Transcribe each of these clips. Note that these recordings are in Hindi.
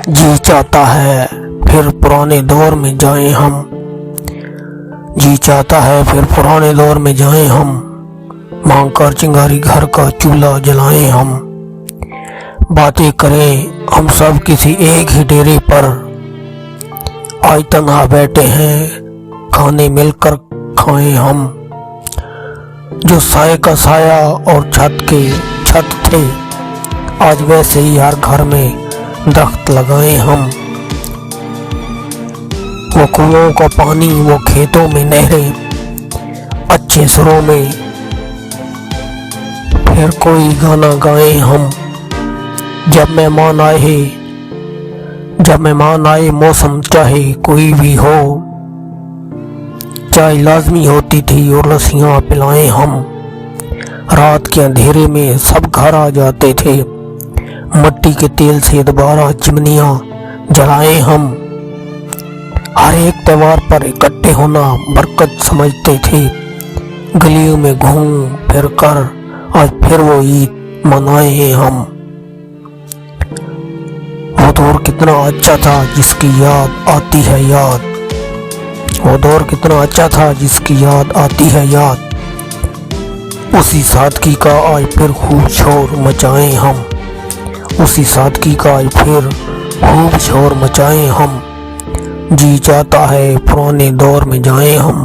जी चाहता है फिर पुराने दौर में जाएं हम। जी चाहता है फिर पुराने दौर में जाएं हम। मांग कर चिंगारी घर का चूल्हा जलाएं हम। बातें करें हम सब किसी एक ही डेरे पर। आज तन्हा बैठे हैं खाने मिलकर खाएं हम। जो साए का साया और छत के छत थे, आज वैसे ही हर घर में दरख्त लगाएं हम। वो कुओं का पानी, वो खेतों में नहरें, अच्छे सुरों में फिर कोई गाना गाएं हम। जब मेहमान आए मौसम चाहे कोई भी हो, चाय लाजमी होती थी और लस्सियां पिलाएं हम। रात के अंधेरे में सब घर आ जाते थे, मिट्टी के तेल से दोबारा चिमनियां जलाएं हम। हर एक त्योहार पर इकट्ठे होना बरकत समझते थे। गलियों में घूम फिर कर आज फिर वो ईद मनाएं हम। वो दौर कितना अच्छा था जिसकी याद आती है याद। वो दौर कितना अच्छा था जिसकी याद आती है याद। उसी सादगी का आज फिर खूब शोर मचाएं हम। उसी सादगी का आज फिर खूब शोर मचाएं हम। जी चाहता है पुराने दौर में जाएं हम।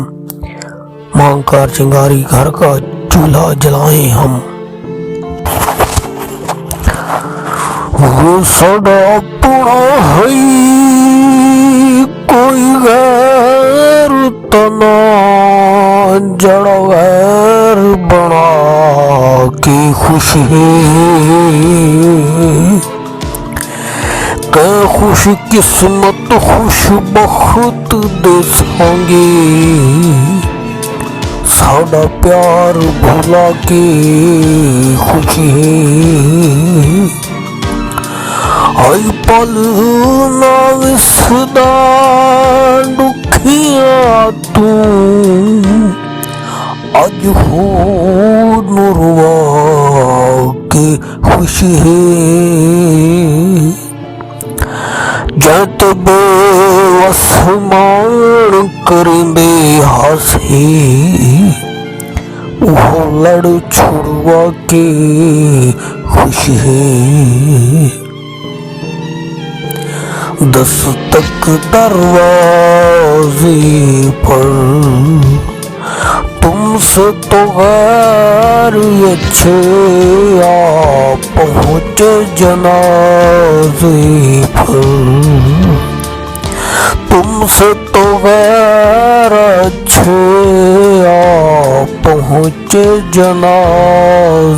मांग कर चिंगारी घर का चूल्हा जलाएं हम। वो सदा अपना है कोई गैर तना, जड़ गैर बना के खुश है। खुश किस्मत खुश बख्त देसांगे, साड़ा प्यार भुला के खुश है। आई पल ना विसदा दुखिया तू, आज हो नुरवा के खुश है। जत बेवस मान करेंदे हंसे, वो लड़ छुड़वा के खुश है। दस्तक दरवाजे पर तुमसे तो गैर अच्छे आ पहुँचे जनाजे पर। तुमसे तो गैर अच्छे आ पहुँचे जनाजे